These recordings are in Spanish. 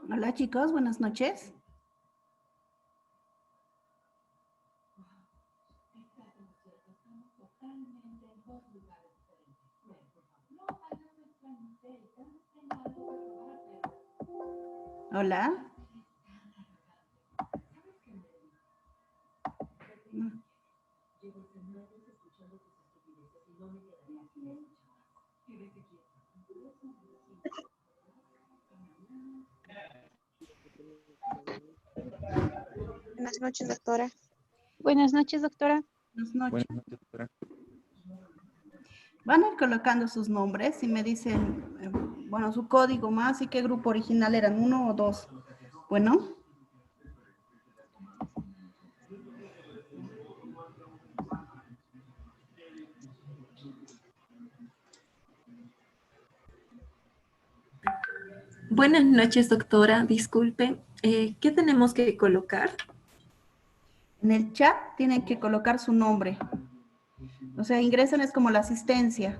Hola chicos, buenas noches. Hola. Buenas noches, doctora. Buenas noches, doctora. Buenas noches. Buenas noches, doctora. Van a ir colocando sus nombres y me dicen, bueno, su código más y qué grupo original eran, 1 o 2. Bueno. Buenas noches, doctora. Disculpe, ¿qué tenemos que colocar? En el chat tienen que colocar su nombre. O sea, ingresan es como la asistencia.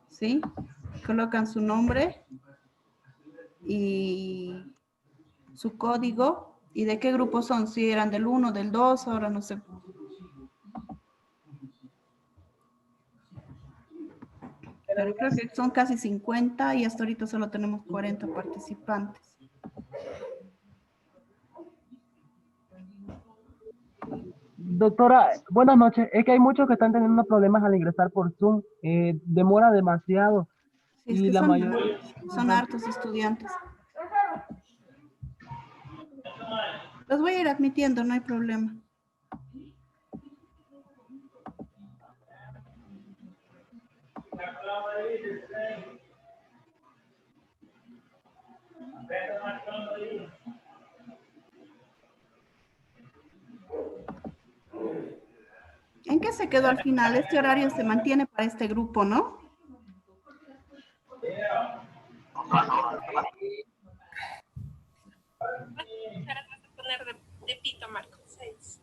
¿Sí? Colocan su nombre y su código y de qué grupo son, si eran del 1, del 2, ahora no sé. Pero creo que son casi 50 y hasta ahorita solo tenemos 40 participantes. Doctora, buenas noches. Es que hay muchos que están teniendo problemas al ingresar por Zoom. Demora demasiado. Sí, es Y que la mayoría... son hartos estudiantes. Los voy a ir admitiendo, no hay problema. ¿En qué se quedó al final? Este horario se mantiene para este grupo, ¿no? Vas a poner de pito, Marco. 6.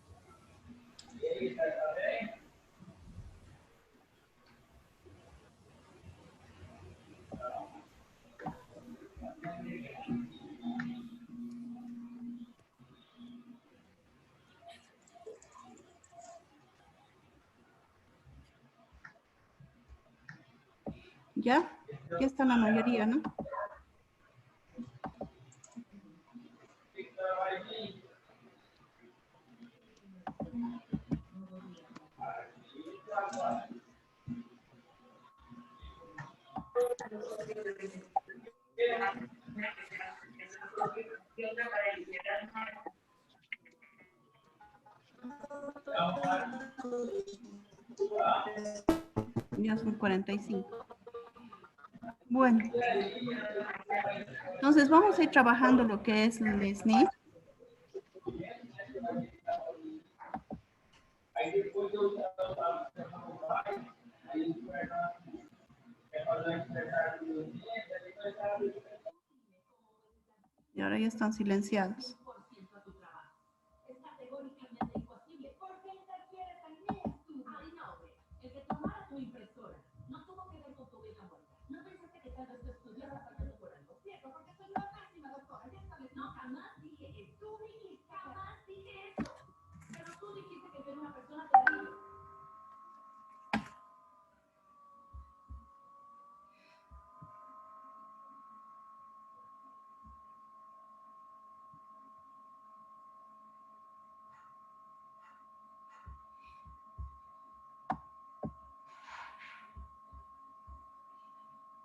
¿Ya? Ya está la mayoría, ¿no? Ya son 45. Bueno. Entonces vamos a ir trabajando lo que es el SNI. Y ahora ya están silenciados.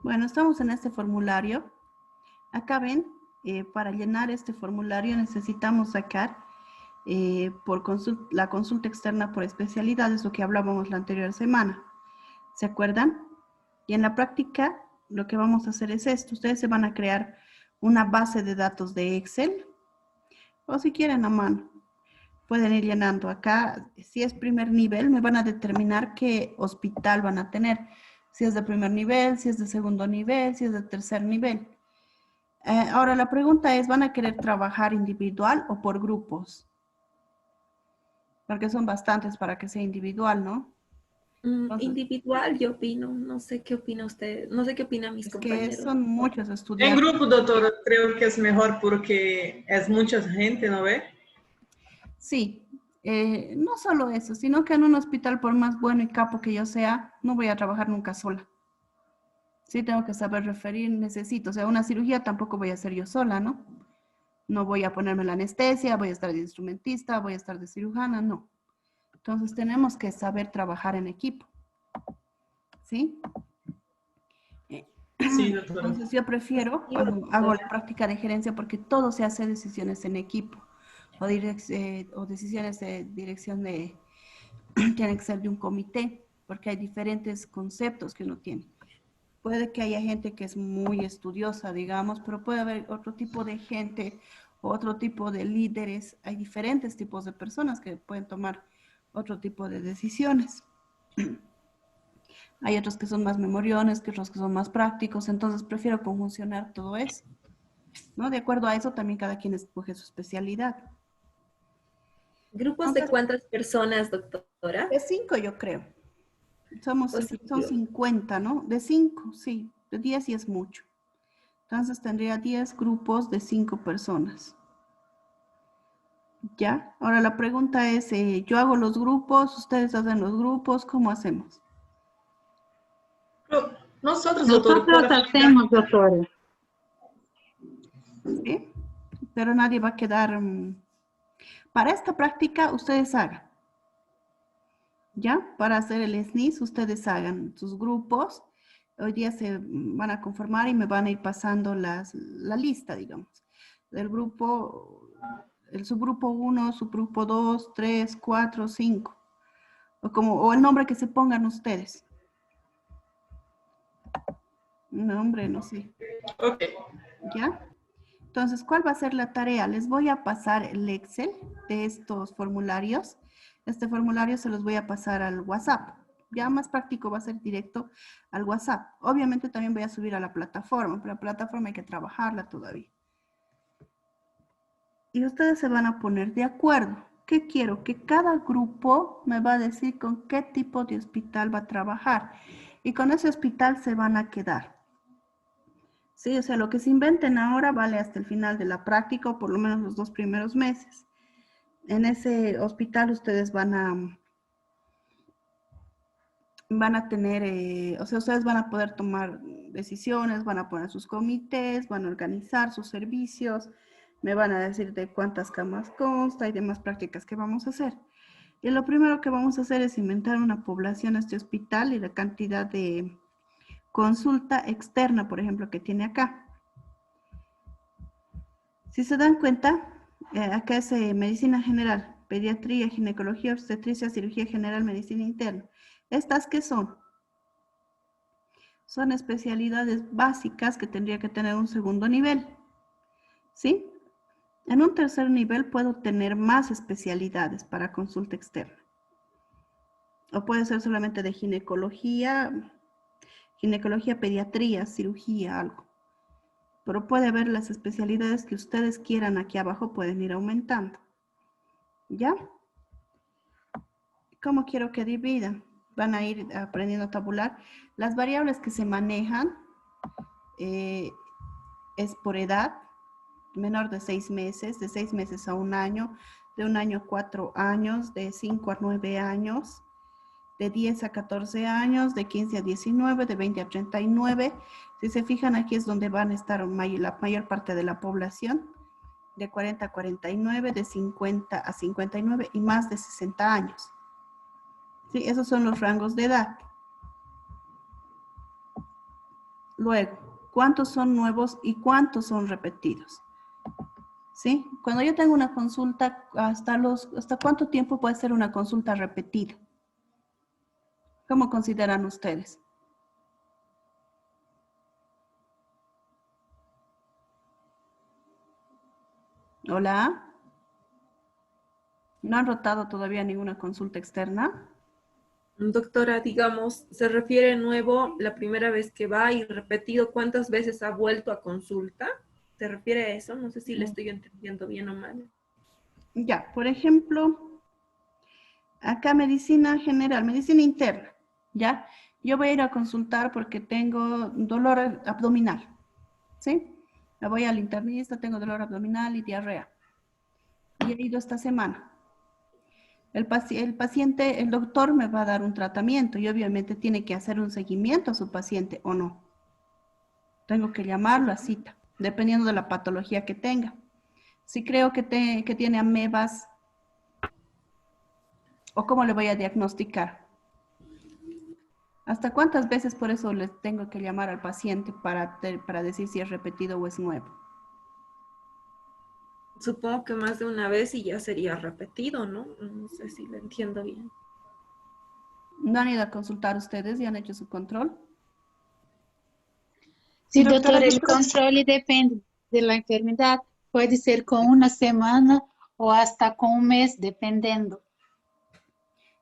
Bueno, estamos en este formulario. Acá ven, para llenar este formulario necesitamos sacar la consulta externa por especialidad, es lo que hablábamos la anterior semana. ¿Se acuerdan? Y en la práctica lo que vamos a hacer es esto. Ustedes se van a crear una base de datos de Excel o si quieren a mano. Pueden ir llenando acá. Si es primer nivel, me van a determinar qué hospital van a tener. Si es de primer nivel, si es de segundo nivel, si es de tercer nivel. Ahora la pregunta es, ¿van a querer trabajar individual o por grupos? Porque son bastantes para que sea individual, ¿no? Entonces, Individual, yo opino. No sé qué opina usted. No sé qué opinan mis es que compañeros. son muchos En estudiantes. grupo, doctora, creo que es mejor porque es mucha gente, ¿no ve? Sí, no solo eso, sino que en un hospital, por más bueno y capo que yo sea, no voy a trabajar nunca sola. Sí, tengo que saber referir, necesito. O sea, una cirugía tampoco voy a hacer yo sola, ¿no? No voy a ponerme la anestesia, voy a estar de instrumentista, voy a estar de cirujana, no. Entonces tenemos que saber trabajar en equipo, ¿sí? Sí, doctora. Entonces yo prefiero cuando hago la práctica de gerencia porque todo se hace decisiones en equipo o decisiones de dirección de, tienen que ser de un comité porque hay diferentes conceptos que uno tiene. Puede que haya gente que es muy estudiosa, digamos, pero puede haber otro tipo de gente, otro tipo de líderes. Hay diferentes tipos de personas que pueden tomar otro tipo de decisiones. Hay otros que son más memoriones, que otros que son más prácticos, entonces prefiero conjuncionar todo eso, ¿no? De acuerdo a eso también cada quien escoge su especialidad. ¿Grupos de Entonces, cuántas personas, doctora? de 5 yo creo. Son Posible. 50, ¿no? De 5, sí. De 10 sí es mucho. Entonces tendría 10 grupos de 5 personas. ¿Ya? Ahora la pregunta es, yo hago los grupos, ustedes hacen los grupos, ¿cómo hacemos? Pero nosotros, doctora, Nosotros hacemos, doctora. ¿Sí? Pero nadie va a quedar... para esta práctica, ustedes hagan. ¿Ya? Para hacer el SNIS, ustedes hagan sus grupos. Hoy día se van a conformar y me van a ir pasando la lista, digamos, del grupo, el subgrupo 1, subgrupo 2, 3, 4, 5. O el nombre que se pongan ustedes. Nombre, no sé. Ok. ¿Ya? Entonces, ¿cuál va a ser la tarea? Les voy a pasar el Excel de estos formularios. Este formulario se los voy a pasar al WhatsApp. Ya más práctico va a ser directo al WhatsApp. Obviamente también voy a subir a la plataforma, pero la plataforma hay que trabajarla todavía. Y ustedes se van a poner de acuerdo. ¿Qué quiero? Que cada grupo me va a decir con qué tipo de hospital va a trabajar. Y con ese hospital se van a quedar. Sí, o sea, lo que se inventen ahora vale hasta el final de la práctica o por lo menos los 2 primeros meses. En ese hospital ustedes van a tener, o sea, ustedes van a poder tomar decisiones, van a poner sus comités, van a organizar sus servicios, me van a decir de cuántas camas consta y demás prácticas que vamos a hacer. Y lo primero que vamos a hacer es inventar una población a este hospital y la cantidad de consulta externa, por ejemplo, que tiene acá. Si se dan cuenta, acá es medicina general, pediatría, ginecología, obstetricia, cirugía general, medicina interna. ¿Estas qué son? Son especialidades básicas que tendría que tener un segundo nivel, ¿sí? En un tercer nivel puedo tener más especialidades para consulta externa. O puede ser solamente de ginecología, pediatría, cirugía, algo. Pero puede haber las especialidades que ustedes quieran aquí abajo, pueden ir aumentando. ¿Ya? ¿Cómo quiero que dividan? Van a ir aprendiendo a tabular. Las variables que se manejan es por edad, menor de 6 meses, de 6 meses a 1 año, de 1 año a 4 años, de 5 a 9 años, de 10 a 14 años, de 15 a 19, de 20 a 39. Si se fijan, aquí es donde van a estar la mayor parte de la población, de 40 a 49, de 50 a 59 y más de 60 años. ¿Sí? Esos son los rangos de edad. Luego, ¿cuántos son nuevos y cuántos son repetidos? ¿Sí? Cuando yo tengo una consulta, ¿hasta cuánto tiempo puede ser una consulta repetida? ¿Cómo consideran ustedes? ¿Hola? ¿No han rotado todavía ninguna consulta externa? Doctora, digamos, se refiere nuevo la primera vez que va y repetido cuántas veces ha vuelto a consulta. ¿Se refiere a eso? No sé si le estoy entendiendo bien o mal. Ya, por ejemplo, acá medicina general, medicina interna. ¿Ya? Yo voy a ir a consultar porque tengo dolor abdominal, ¿sí? Me voy al internista, tengo dolor abdominal y diarrea. Y he ido esta semana. El paciente, el doctor me va a dar un tratamiento y obviamente tiene que hacer un seguimiento a su paciente o no. Tengo que llamarlo a cita, dependiendo de la patología que tenga. Si creo que tiene amebas, ¿o cómo le voy a diagnosticar? ¿Hasta cuántas veces por eso les tengo que llamar al paciente para decir si es repetido o es nuevo? Supongo que más de una vez y ya sería repetido, ¿no? No sé si lo entiendo bien. ¿No han ido a consultar ustedes y han hecho su control? Sí, Doctora, doctor, yo el creo- control depende de la enfermedad. Puede ser con una semana o hasta con un mes, dependiendo.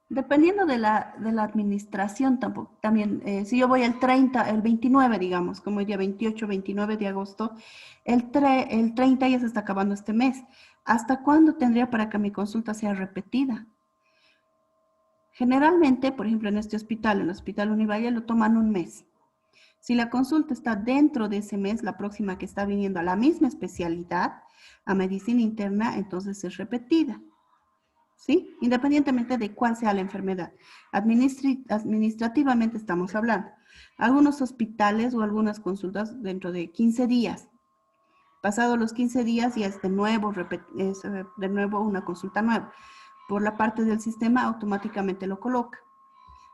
Dependiendo de la administración tampoco, también, si yo voy el 30, el 29, digamos, como el día 28, 29 de agosto, el 30 ya se está acabando este mes. ¿Hasta cuándo tendría para que mi consulta sea repetida? Generalmente, por ejemplo, en este hospital, en el Hospital Univalle, lo toman un mes. Si la consulta está dentro de ese mes, la próxima que está viniendo a la misma especialidad, a medicina interna, entonces es repetida. ¿Sí? Independientemente de cuál sea la enfermedad. Administrativamente estamos hablando. Algunos hospitales o algunas consultas dentro de 15 días. Pasado los 15 días ya es de nuevo una consulta nueva. Por la parte del sistema automáticamente lo coloca.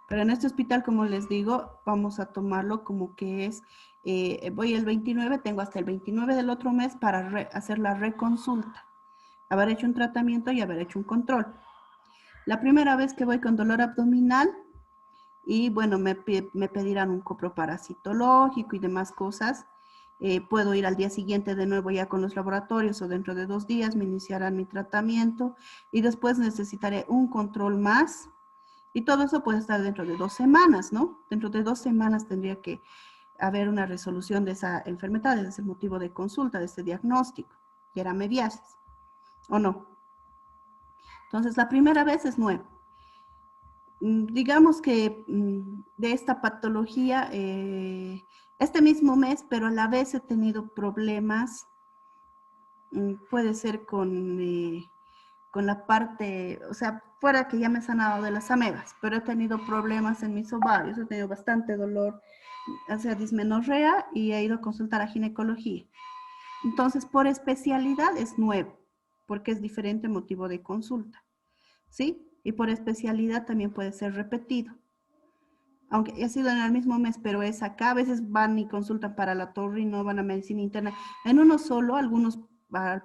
Pero en este hospital, como les digo, vamos a tomarlo como que es, voy el 29, tengo hasta el 29 del otro mes para hacer la reconsulta. Haber hecho un tratamiento y haber hecho un control. La primera vez que voy con dolor abdominal y bueno, me pedirán un coproparasitológico y demás cosas. Puedo ir al día siguiente de nuevo ya con los laboratorios o dentro de 2 días me iniciarán mi tratamiento y después necesitaré un control más y todo eso puede estar dentro de 2 semanas, ¿no? Dentro de 2 semanas tendría que haber una resolución de esa enfermedad, ese es el motivo de consulta, de este diagnóstico, que era mediasis, ¿o no? Entonces, la primera vez es nuevo. Digamos que de esta patología, este mismo mes, pero a la vez he tenido problemas, puede ser con la parte, o sea, fuera que ya me he sanado de las amebas, pero he tenido problemas en mis ovarios, he tenido bastante dolor, o sea, dismenorrea y he ido a consultar a ginecología. Entonces, por especialidad es nuevo, porque es diferente motivo de consulta, ¿sí? Y por especialidad también puede ser repetido. Aunque ha sido en el mismo mes, pero es acá, a veces van y consultan para la no van a medicina interna. En uno solo, algunos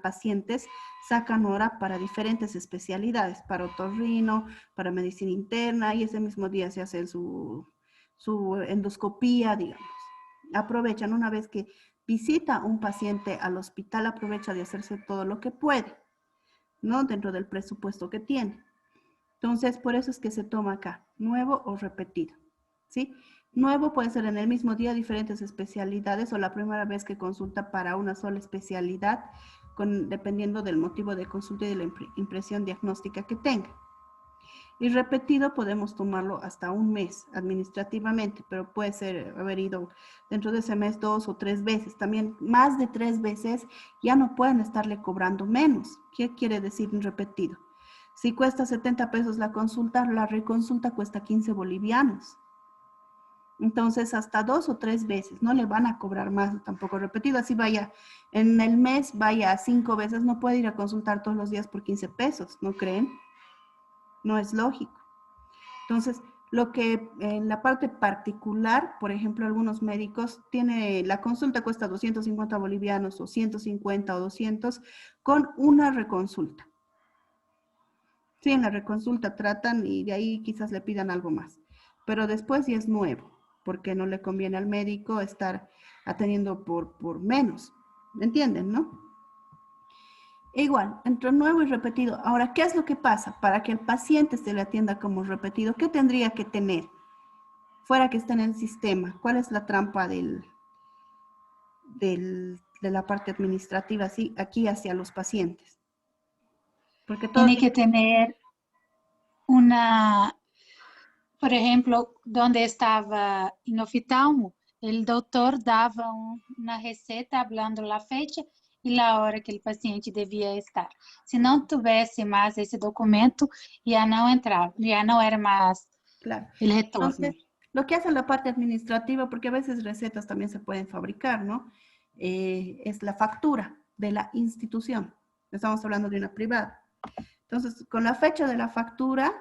pacientes sacan hora para diferentes especialidades, para otorrino, para medicina interna, y ese mismo día se hace su endoscopía, digamos. Aprovechan una vez que visita un paciente al hospital, aprovecha de hacerse todo lo que puede, ¿no? Dentro del presupuesto que tiene. Entonces, por eso es que se toma acá, nuevo o repetido, ¿sí? Nuevo puede ser en el mismo día diferentes especialidades o la primera vez que consulta para una sola especialidad, dependiendo del motivo de consulta y de la impresión diagnóstica que tenga. Y repetido podemos tomarlo hasta un mes administrativamente, pero puede ser haber ido dentro de ese mes 2 o 3 veces. También más de 3 veces ya no pueden estarle cobrando menos. ¿Qué quiere decir repetido? Si cuesta 70 pesos la consulta, la reconsulta cuesta 15 bolivianos. Entonces, hasta 2 o 3 veces, no le van a cobrar más tampoco repetido. Así vaya, en el mes vaya 5 veces, no puede ir a consultar todos los días por 15 pesos, ¿no creen? No es lógico. Entonces, lo que en la parte particular, por ejemplo, algunos médicos, la consulta cuesta 250 bolivianos o 150 o 200 con una reconsulta. Sí, en la reconsulta tratan y de ahí quizás le pidan algo más. Pero después ya es nuevo, porque no le conviene al médico estar atendiendo por menos. ¿Me entienden, no? Igual, entre nuevo y repetido. Ahora, ¿qué es lo que pasa? Para que el paciente se le atienda como repetido, ¿qué tendría que tener? Fuera que esté en el sistema. ¿Cuál es la trampa de la parte administrativa aquí hacia los pacientes? Porque todo Tiene que tener una por ejemplo, donde estaba en oftalmo, el doctor daba una receta hablando la fecha y la hora que el paciente debía estar. Si no tuviese más ese documento, ya no entraba, ya no era más Claro. el retorno. Entonces, lo que hace la parte administrativa, porque a veces recetas también se pueden fabricar, ¿no? Es la factura de la institución. Estamos hablando de una privada. Entonces, con la fecha de la factura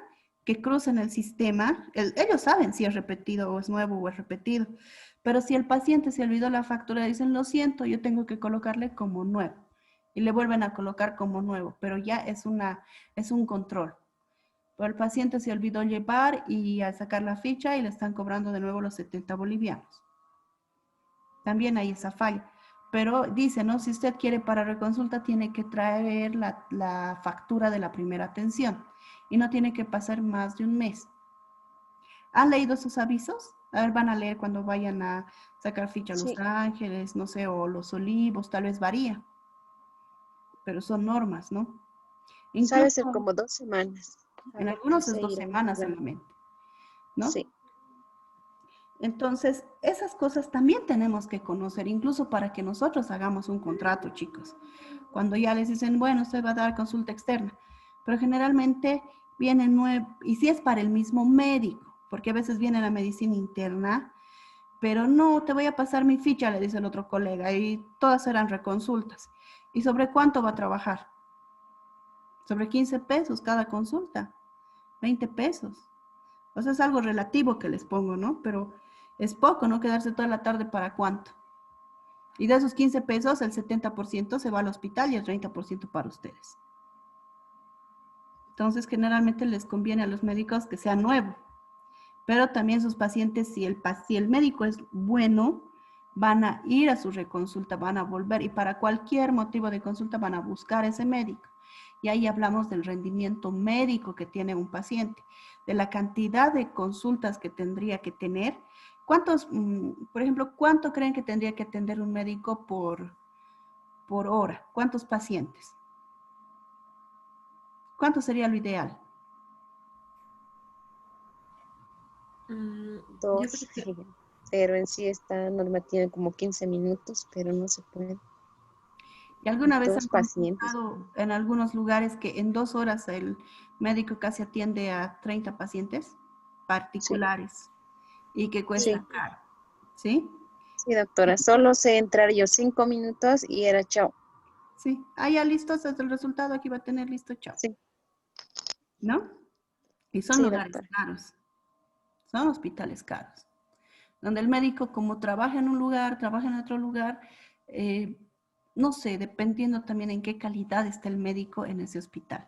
que cruza en el sistema, ellos saben si es repetido o es nuevo o es repetido. Pero si el paciente se olvidó la factura, dicen, lo siento, yo tengo que colocarle como nuevo. Y le vuelven a colocar como nuevo, pero ya es un control. Pero el paciente se olvidó llevar y al sacar la ficha y le están cobrando de nuevo los 70 bolivianos. También hay esa falla. Pero dice, ¿no? Si usted quiere para reconsulta, tiene que traer la factura de la primera atención y no tiene que pasar más de un mes. ¿Han leído sus avisos? A ver, van a leer cuando vayan a sacar ficha a Los Ángeles, no sé, o Los Olivos, tal vez varía. Pero son normas, ¿no? Incluso, Sabe ser como 2 semanas. En algunos es 2 semanas solamente, ¿no? Sí. Entonces, esas cosas también tenemos que conocer, incluso para que nosotros hagamos un contrato, chicos. Cuando ya les dicen, bueno, usted va a dar consulta externa, pero generalmente viene nuevo, y si es para el mismo médico, porque a veces viene la medicina interna, pero no, te voy a pasar mi ficha, le dice el otro colega, y todas serán reconsultas. ¿Y sobre cuánto va a trabajar? Sobre 15 pesos cada consulta, 20 pesos. O sea, es algo relativo que les pongo, ¿no? Pero es poco, ¿no? Quedarse toda la tarde para cuánto. Y de esos 15 pesos, el 70% se va al hospital y el 30% para ustedes. Entonces, generalmente les conviene a los médicos que sea nuevo. Pero también sus pacientes, si el médico es bueno, van a ir a su reconsulta, van a volver y para cualquier motivo de consulta van a buscar ese médico. Y ahí hablamos del rendimiento médico que tiene un paciente, de la cantidad de consultas que tendría que tener. ¿Cuántos, por ejemplo, cuánto creen que tendría que atender un médico por hora? ¿Cuántos pacientes? ¿Cuánto sería lo ideal? 2. Pero en sí esta norma tiene como 15 minutos, pero no se puede. ¿Y alguna vez 2 han pacientes. consultado en algunos lugares que en 2 horas el médico casi atiende a 30 pacientes particulares y que cuesta caro? ¿Sí? Sí, doctora. Solo sé entrar yo 5 minutos y era chao. Sí. Ah, ya listo, ese es el resultado, aquí va a tener listo, chao. Sí. ¿No? Y son Sí, lugares doctora. caros. Son hospitales caros. Donde el médico, como trabaja en un lugar, trabaja en otro lugar, no sé, dependiendo también en qué calidad está el médico en ese hospital.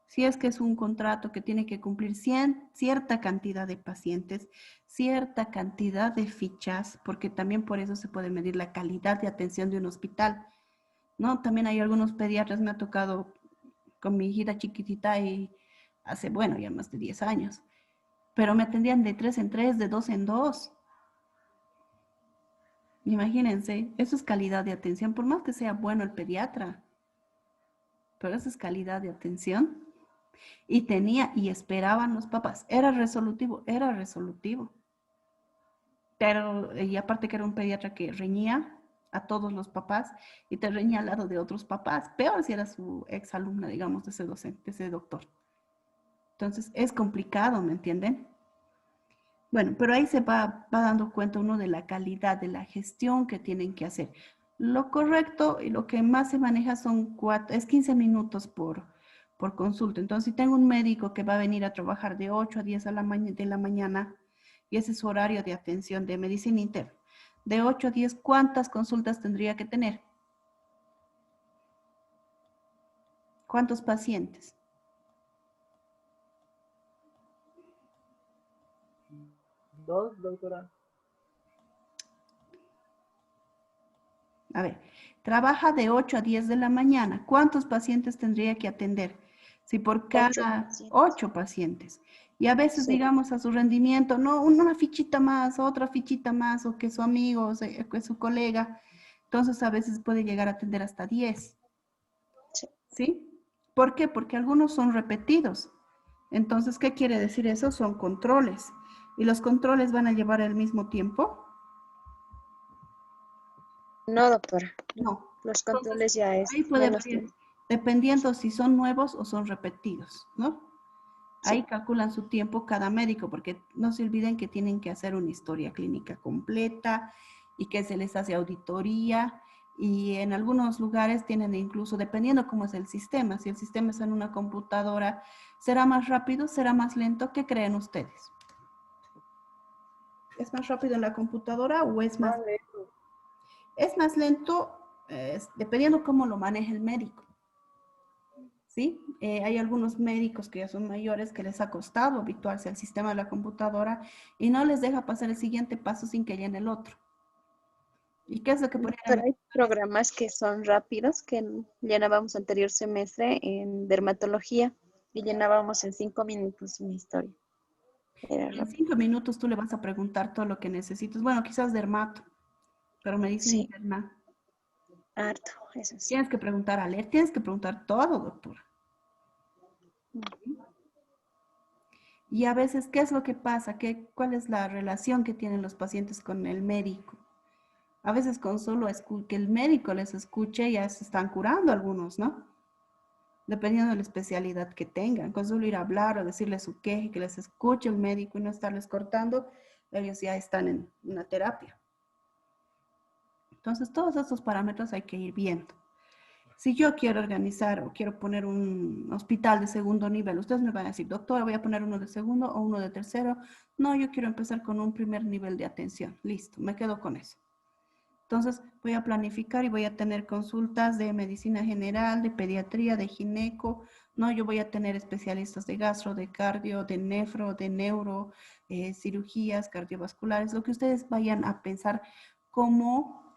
Si es que es un contrato que tiene que cumplir cierta cantidad de pacientes, cierta cantidad de fichas, porque también por eso se puede medir la calidad de atención de un hospital, ¿no? También hay algunos pediatras, me ha tocado con mi hijita chiquitita y hace, bueno, ya más de 10 años, pero me atendían de 3 en 3, de 2 en 2. Imagínense, eso es calidad de atención, por más que sea bueno el pediatra, pero eso es calidad de atención. Y esperaban los papás. Era resolutivo. Pero, y aparte que era un pediatra que reñía a todos los papás y te reñía al lado de otros papás. Peor si era su ex alumna, digamos, de ese docente, de ese doctor. Entonces, es complicado, ¿me entienden? Bueno, pero ahí se va dando cuenta uno de la calidad, de la gestión que tienen que hacer. Lo correcto y lo que más se maneja es 15 minutos por consulta. Entonces, si tengo un médico que va a venir a trabajar de 8 a 10 de la mañana, y ese es su horario de atención de medicina interna, de 8 a 10, ¿cuántas consultas tendría que tener? ¿Cuántos pacientes? Dos, doctora. A ver, trabaja de 8 a 10 de la mañana. ¿Cuántos pacientes tendría que atender? Si por cada 8 pacientes. Y a veces, digamos, a su rendimiento, no, una fichita más, otra fichita más, o que su amigo, o que su colega. Entonces, a veces puede llegar a atender hasta 10. ¿Sí? ¿Por qué? Porque algunos son repetidos. Entonces, ¿qué quiere decir eso? Son controles. ¿Y los controles van a llevar el mismo tiempo? No, doctora. No. Los Entonces, controles ya es ahí puede menos variar, tiempo. dependiendo si son nuevos o son repetidos, ¿no? Sí. Ahí calculan su tiempo cada médico, porque no se olviden que tienen que hacer una historia clínica completa y que se les hace auditoría. Y en algunos lugares tienen incluso, dependiendo cómo es el sistema, si el sistema es en una computadora, ¿será más rápido, será más lento? ¿Qué creen ustedes? ¿Es más rápido en la computadora o es más? Es más lento, dependiendo cómo lo maneje el médico. ¿Sí? Hay algunos médicos que ya son mayores que les ha costado habituarse al sistema de la computadora y no les deja pasar el siguiente paso sin que llene el otro. ¿Y qué es lo que ponían? Pero hay programas que son rápidos, que llenábamos anterior semestre en dermatología y llenábamos en 5 minutos una historia. Era En rápido. 5 minutos tú le vas a preguntar todo lo que necesitas. Bueno, quizás dermato, pero medicina Sí, interna. harto, eso sí. Tienes que preguntar a leer, tienes que preguntar todo, doctora. Y a veces, ¿qué es lo que pasa? ¿Cuál es la relación que tienen los pacientes con el médico? A veces con solo que el médico les escuche ya se están curando algunos, ¿no? Dependiendo de la especialidad que tengan. Con solo ir a hablar o decirles su queje, que les escuche el médico y no estarles cortando, ellos ya están en una terapia. Entonces, todos estos parámetros hay que ir viendo. Si yo quiero organizar o quiero poner un hospital de segundo nivel, ustedes me van a decir, doctora, voy a poner uno de segundo o uno de tercero. No, yo quiero empezar con un primer nivel de atención. Listo, me quedo con eso. Entonces, voy a planificar y voy a tener consultas de medicina general, de pediatría, de gineco, ¿no? Yo voy a tener especialistas de gastro, de cardio, de nefro, de neuro, cirugías cardiovasculares, lo que ustedes vayan a pensar como,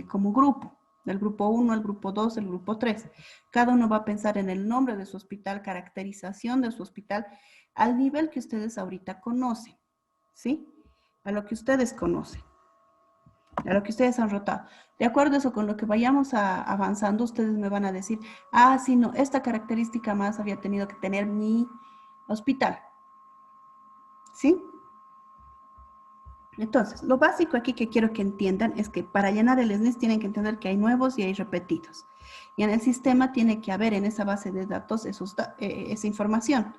como grupo, del grupo 1, el grupo 2, el grupo 3. Cada uno va a pensar en el nombre de su hospital, caracterización de su hospital, al nivel que ustedes ahorita conocen, ¿sí? A lo que ustedes conocen, a lo que ustedes han rotado. De acuerdo a eso, con lo que vayamos avanzando, ustedes me van a decir, ah, sí, no, esta característica más había tenido que tener mi hospital. ¿Sí? Entonces, lo básico aquí que quiero que entiendan es que para llenar el SNIS tienen que entender que hay nuevos y hay repetidos. Y en el sistema tiene que haber en esa base de datos esa información.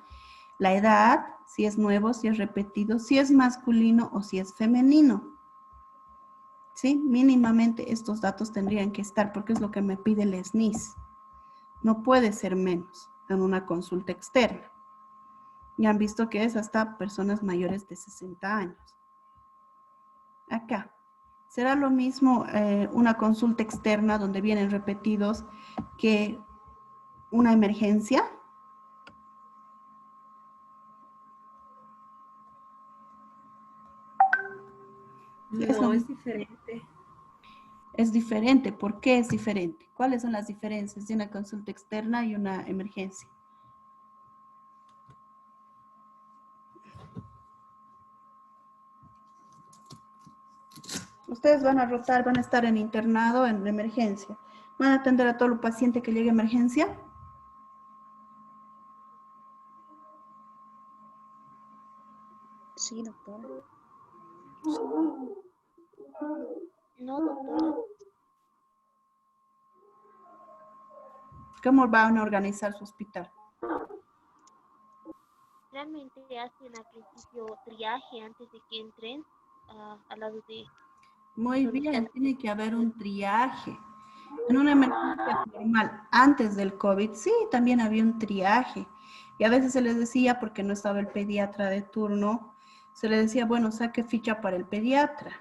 La edad, si es nuevo, si es repetido, si es masculino o si es femenino. ¿Sí? Mínimamente estos datos tendrían que estar porque es lo que me pide el SNIS. No puede ser menos en una consulta externa. Ya han visto que es hasta personas mayores de 60 años. Acá. ¿Será lo mismo una consulta externa donde vienen repetidos que una emergencia? No, es diferente. Es diferente. ¿Por qué es diferente? ¿Cuáles son las diferencias de una consulta externa y una emergencia? Ustedes van a rotar, van a estar en internado, en emergencia. ¿Van a atender a todo el paciente que llegue a emergencia? Sí, doctora. No, doctora. ¿Cómo van a organizar su hospital? Realmente hacen al principio triaje antes de que entren al lado de... Muy bien, tiene que haber un triaje. En una emergencia normal, antes del COVID, sí, también había un triaje. Y a veces se les decía, porque no estaba el pediatra de turno, se les decía, bueno, saque ficha para el pediatra.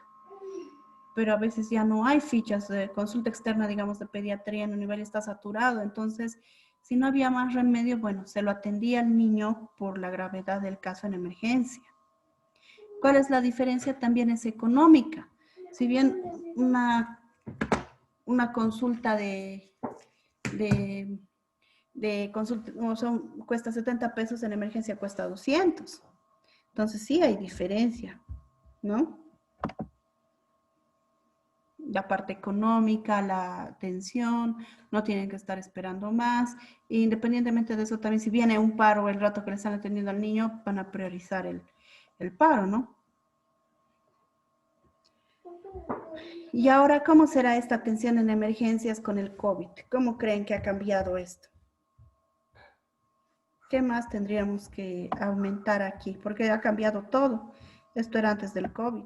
Pero a veces ya no hay fichas de consulta externa, digamos, de pediatría, en un nivel está saturado. Entonces, si no había más remedio, bueno, se lo atendía al niño por la gravedad del caso en emergencia. ¿Cuál es la diferencia? También es económica. Si bien una consulta de consulta, cuesta 70 pesos, en emergencia cuesta 200. Entonces sí hay diferencia, ¿no? la parte económica, la atención, no tienen que estar esperando más. E independientemente de eso, también si viene un paro el rato que le están atendiendo al niño, van a priorizar el paro, ¿no? Y ahora, ¿cómo será esta atención en emergencias con el COVID? ¿Cómo creen que ha cambiado esto? ¿Qué más tendríamos que aumentar aquí? Porque ha cambiado todo. Esto era antes del COVID.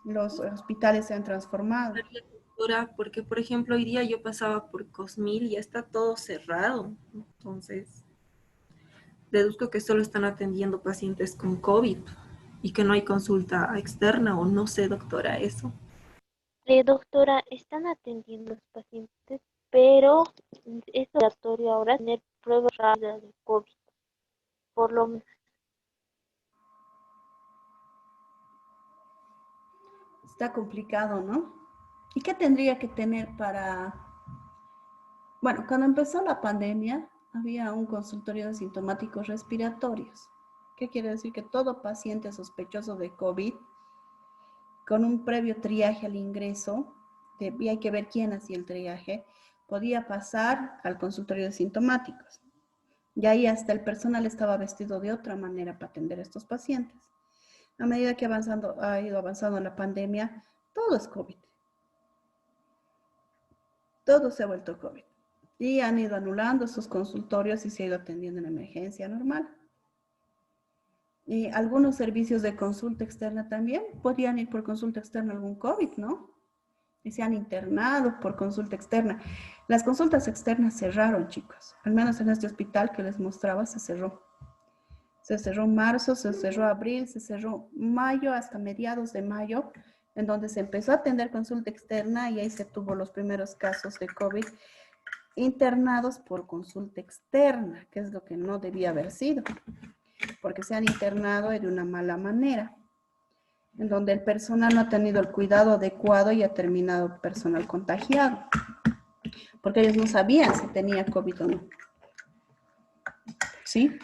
Los hospitales se han transformado. Doctora, porque por ejemplo hoy día yo pasaba por Cosmil y ya está todo cerrado. Entonces, deduzco que solo están atendiendo pacientes con COVID y que no hay consulta externa o no sé, doctora, eso. Doctora, están atendiendo a los pacientes, pero es obligatorio ahora tener pruebas rápidas de COVID, por lo menos. Está complicado, ¿no? ¿Y qué tendría que tener para... Bueno, cuando empezó la pandemia, había un consultorio de sintomáticos respiratorios. ¿Qué quiere decir? Que todo paciente sospechoso de COVID, con un previo triaje al ingreso, y hay que ver quién hacía el triaje, podía pasar al consultorio de sintomáticos. Y ahí hasta el personal estaba vestido de otra manera para atender a estos pacientes. A medida que ha ido avanzando la pandemia, todo es COVID. Todo se ha vuelto COVID. Y han ido anulando sus consultorios y se ha ido atendiendo en emergencia normal. Y algunos servicios de consulta externa también podían ir por consulta externa algún COVID, ¿no? Y se han internado por consulta externa. Las consultas externas cerraron, chicos. Al menos en este hospital que les mostraba se cerró. Se cerró marzo, se cerró abril, se cerró mayo hasta mediados de mayo, en donde se empezó a atender consulta externa y ahí se tuvo los primeros casos de COVID internados por consulta externa, que es lo que no debía haber sido, porque se han internado de una mala manera, en donde el personal no ha tenido el cuidado adecuado y ha terminado personal contagiado, porque ellos no sabían si tenía COVID o no. ¿Sí?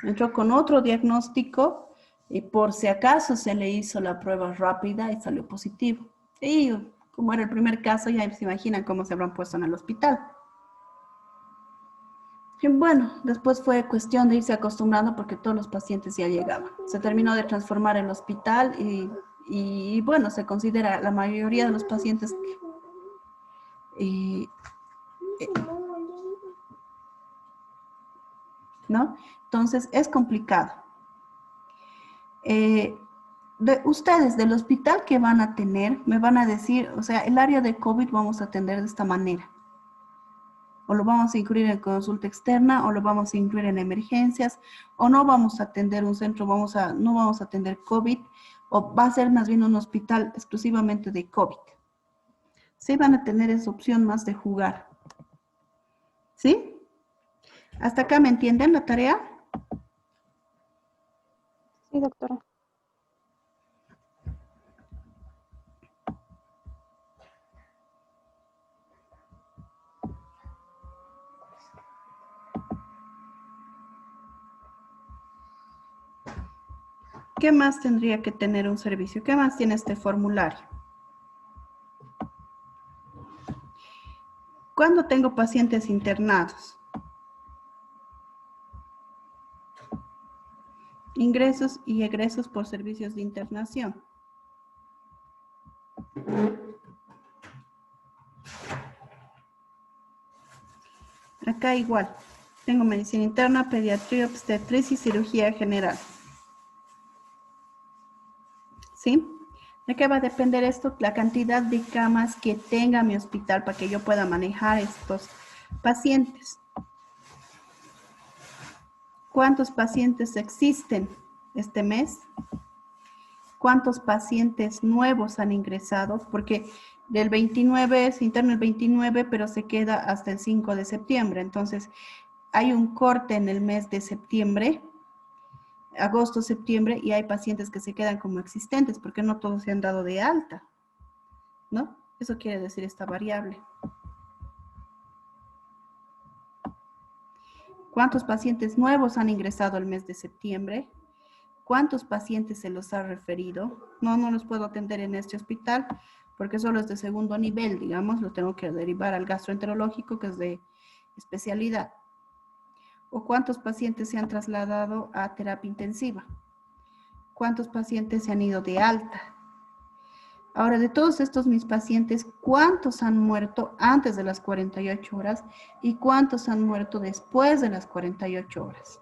Entró con otro diagnóstico y por si acaso se le hizo la prueba rápida y salió positivo. Y como era el primer caso, ya se imaginan cómo se habrán puesto en el hospital. Y bueno, después fue cuestión de irse acostumbrando porque todos los pacientes ya llegaban. Se terminó de transformar el hospital y bueno, se considera la mayoría de los pacientes ¿no? Entonces es complicado. Ustedes del hospital que van a tener, me van a decir, o sea, el área de COVID vamos a atender de esta manera. O lo vamos a incluir en consulta externa, o lo vamos a incluir en emergencias, o no vamos a atender un centro, no vamos a atender COVID, o va a ser más bien un hospital exclusivamente de COVID. Sí van a tener esa opción más de jugar. ¿Sí? ¿Hasta acá me entienden la tarea? Sí, doctora. ¿Qué más tendría que tener un servicio? ¿Qué más tiene este formulario? ¿Cuándo tengo pacientes internados? Ingresos y egresos por servicios de internación. Acá igual. Tengo medicina interna, pediatría, obstetricia y cirugía general. ¿Sí? ¿De qué va a depender esto? La cantidad de camas que tenga mi hospital para que yo pueda manejar estos pacientes. ¿Cuántos pacientes existen este mes? ¿Cuántos pacientes nuevos han ingresado? Porque del 29 se interna el 29, pero se queda hasta el 5 de septiembre. Entonces, hay un corte en el mes de septiembre, agosto, septiembre, y hay pacientes que se quedan como existentes porque no todos se han dado de alta, ¿no? Eso quiere decir esta variable. ¿Cuántos pacientes nuevos han ingresado el mes de septiembre? ¿Cuántos pacientes se los ha referido? No los puedo atender en este hospital porque solo es de segundo nivel, digamos, lo tengo que derivar al gastroenterológico, que es de especialidad. ¿O cuántos pacientes se han trasladado a terapia intensiva? ¿Cuántos pacientes se han ido de alta? Ahora, de todos estos mis pacientes, ¿cuántos han muerto antes de las 48 horas y cuántos han muerto después de las 48 horas?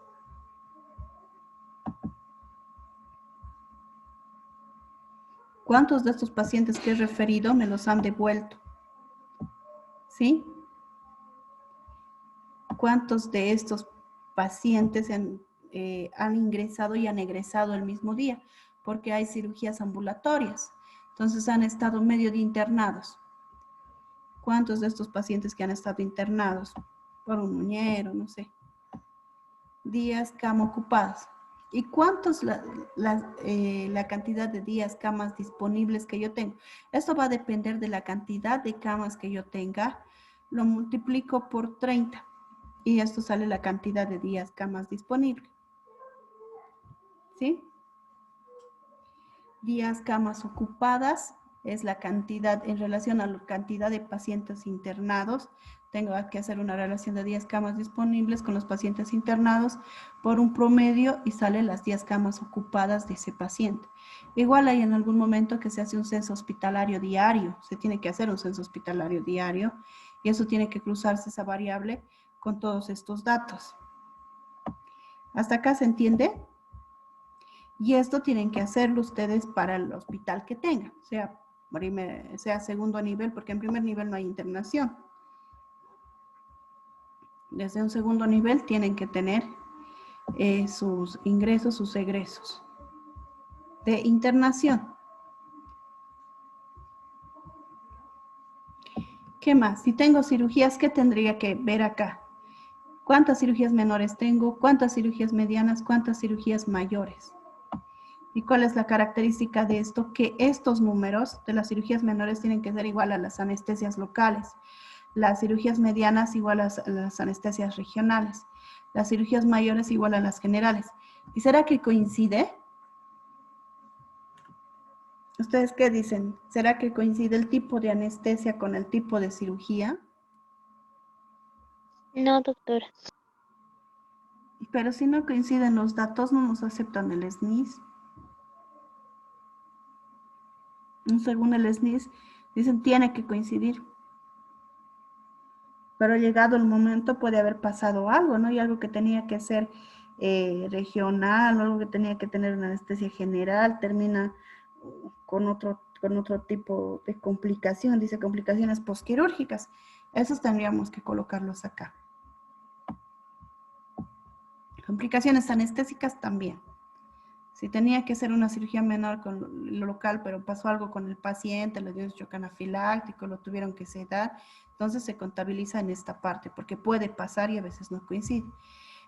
¿Cuántos de estos pacientes que he referido me los han devuelto? ¿Sí? ¿Cuántos de estos pacientes han ingresado y han egresado el mismo día? Porque hay cirugías ambulatorias. Entonces han estado medio de internados. ¿Cuántos de estos pacientes que han estado internados por un muñero, no sé, días cama ocupadas? ¿Y cuántos la cantidad de días camas disponibles que yo tengo? Esto va a depender de la cantidad de camas que yo tenga. Lo multiplico por 30 y esto sale la cantidad de días camas disponibles. ¿Sí? Días camas ocupadas es la cantidad en relación a la cantidad de pacientes internados. Tengo que hacer una relación de 10 camas disponibles con los pacientes internados por un promedio y sale las 10 camas ocupadas de ese paciente. Igual hay en algún momento que se hace un censo hospitalario diario, se tiene que hacer un censo hospitalario diario y eso tiene que cruzarse esa variable con todos estos datos. ¿Hasta acá se entiende? Y esto tienen que hacerlo ustedes para el hospital que tengan, sea segundo nivel, porque en primer nivel no hay internación. Desde un segundo nivel tienen que tener sus ingresos, sus egresos de internación. ¿Qué más? Si tengo cirugías, ¿qué tendría que ver acá? ¿Cuántas cirugías menores tengo? ¿Cuántas cirugías medianas? ¿Cuántas cirugías mayores? ¿Y cuál es la característica de esto? Que estos números de las cirugías menores tienen que ser igual a las anestesias locales. Las cirugías medianas igual a las anestesias regionales. Las cirugías mayores igual a las generales. ¿Y será que coincide? ¿Ustedes qué dicen? ¿Será que coincide el tipo de anestesia con el tipo de cirugía? No, doctora. Pero si no coinciden los datos, no nos aceptan el SNIS. Según el SNIS, dicen tiene que coincidir. Pero llegado el momento puede haber pasado algo, ¿no? Y algo que tenía que ser regional, algo que tenía que tener una anestesia general, termina con otro tipo de complicación, dice complicaciones posquirúrgicas. Esos tendríamos que colocarlos acá. Complicaciones anestésicas también. Si tenía que ser una cirugía menor con lo local, pero pasó algo con el paciente, le dio un shock anafiláctico, lo tuvieron que sedar, entonces se contabiliza en esta parte, porque puede pasar y a veces no coincide.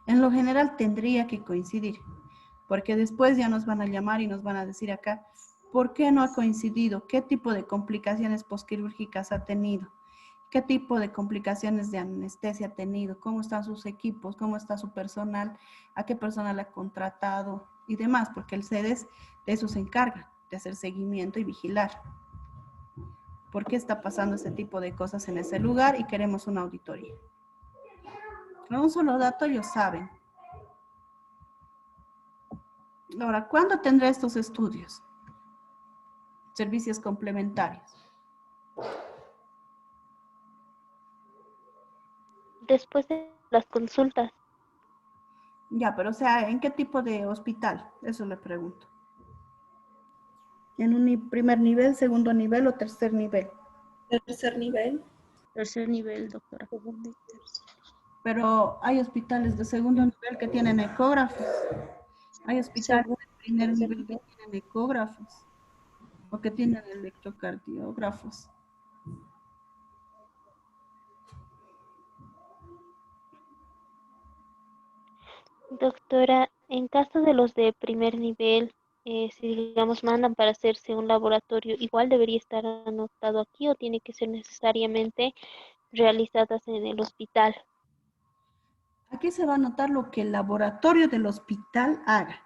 En lo general tendría que coincidir, porque después ya nos van a llamar y nos van a decir acá, ¿por qué no ha coincidido? ¿Qué tipo de complicaciones posquirúrgicas ha tenido? ¿Qué tipo de complicaciones de anestesia ha tenido? ¿Cómo están sus equipos? ¿Cómo está su personal? ¿A qué personal ha contratado? Y demás, porque el CEDES de eso se encarga, de hacer seguimiento y vigilar. ¿Por qué está pasando este tipo de cosas en ese lugar? Y queremos una auditoría. Con un solo dato ellos saben. Ahora, ¿cuándo tendrá estos estudios? Servicios complementarios. Después de las consultas. Ya, pero o sea, ¿en qué tipo de hospital? Eso le pregunto. ¿En un primer nivel, segundo nivel o tercer nivel? Tercer nivel. Tercer nivel, doctora. Pero hay hospitales de segundo nivel que tienen ecógrafos. Hay hospitales de primer nivel que tienen ecógrafos o que tienen electrocardiógrafos. Doctora, en caso de los de primer nivel, si digamos mandan para hacerse un laboratorio, ¿igual debería estar anotado aquí o tiene que ser necesariamente realizadas en el hospital? Aquí se va a anotar lo que el laboratorio del hospital haga.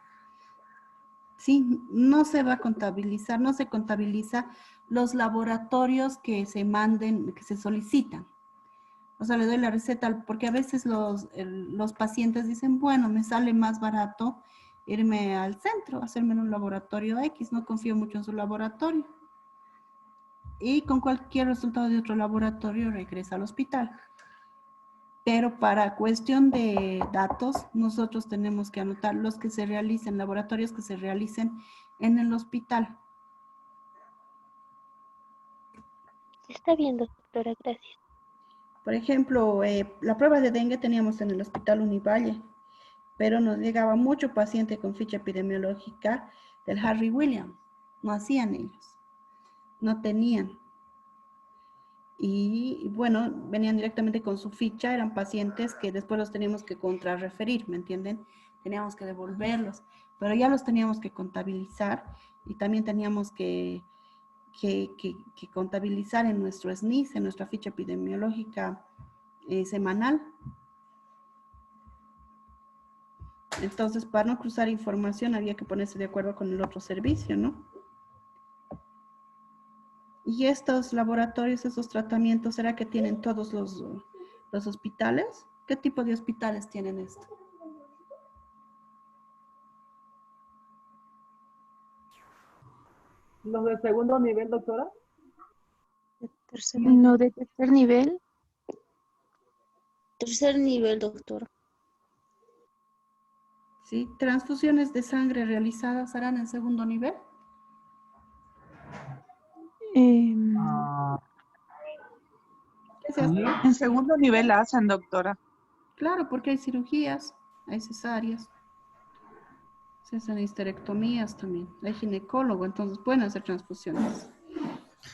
Sí, no se va a contabilizar, no se contabiliza los laboratorios que se manden, que se solicitan. O sea, le doy la receta, porque a veces los pacientes dicen, bueno, me sale más barato irme al centro, hacerme en un laboratorio X, no confío mucho en su laboratorio. Y con cualquier resultado de otro laboratorio regresa al hospital. Pero para cuestión de datos, nosotros tenemos que anotar los que se realicen, laboratorios que se realicen en el hospital. Está bien, doctora, gracias. Por ejemplo, la prueba de dengue teníamos en el Hospital Univalle, pero nos llegaba mucho paciente con ficha epidemiológica del Harry Williams. No hacían ellos, no tenían. Y bueno, venían directamente con su ficha, eran pacientes que después los teníamos que contrarreferir, ¿me entienden? Teníamos que devolverlos, pero ya los teníamos que contabilizar y también teníamos que contabilizar en nuestro SNIS, en nuestra ficha epidemiológica semanal. Entonces, para no cruzar información, había que ponerse de acuerdo con el otro servicio, ¿no? Y estos laboratorios, esos tratamientos, ¿será que tienen todos los hospitales? ¿Qué tipo de hospitales tienen esto? ¿Los de segundo nivel, doctora? Tercer nivel. No de tercer nivel. Tercer nivel, doctor. ¿Sí? ¿Transfusiones de sangre realizadas harán en segundo nivel? Ah, ¿Qué se hace? sí. En segundo nivel la hacen, doctora. Claro, porque hay cirugías, hay cesáreas, se hacen histerectomías también, hay ginecólogo, entonces pueden hacer transfusiones.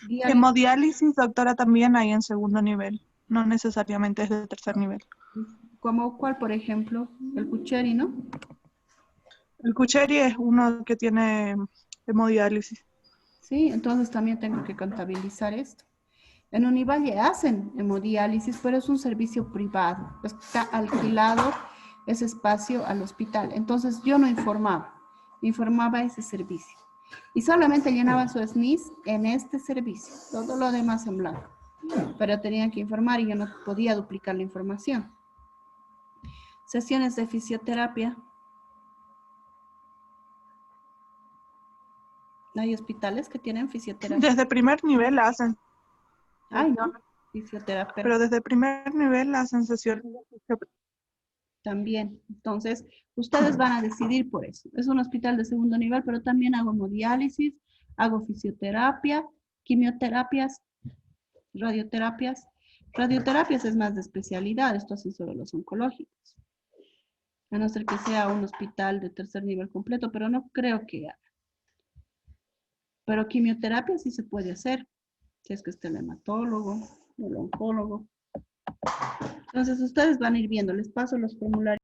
Hemodiálisis, doctora, también hay en segundo nivel. No necesariamente es de tercer nivel. ¿Como cuál, por ejemplo? El Cucheri, ¿no? El Cucheri es uno que tiene hemodiálisis. Sí, entonces también tengo que contabilizar esto. En Univalle hacen hemodiálisis, pero es un servicio privado. Está alquilado ese espacio al hospital. Entonces yo no informaba ese servicio. Y solamente llenaba su SNIS en este servicio, todo lo demás en blanco. Pero tenían que informar y yo no podía duplicar la información. Sesiones de fisioterapia. Hay hospitales que tienen fisioterapia. Desde primer nivel la hacen. Ay, no, fisioterapia. Pero desde primer nivel la hacen sesiones. También. Entonces, ustedes van a decidir por eso. Es un hospital de segundo nivel, pero también hago hemodiálisis, hago fisioterapia, quimioterapias, radioterapias. Radioterapias es más de especialidad, esto hacen solo los oncológicos. A no ser que sea un hospital de tercer nivel completo, pero no creo que haga. Pero quimioterapia sí se puede hacer, si es que está el hematólogo, el oncólogo. Entonces, ustedes van a ir viendo, les paso los formularios.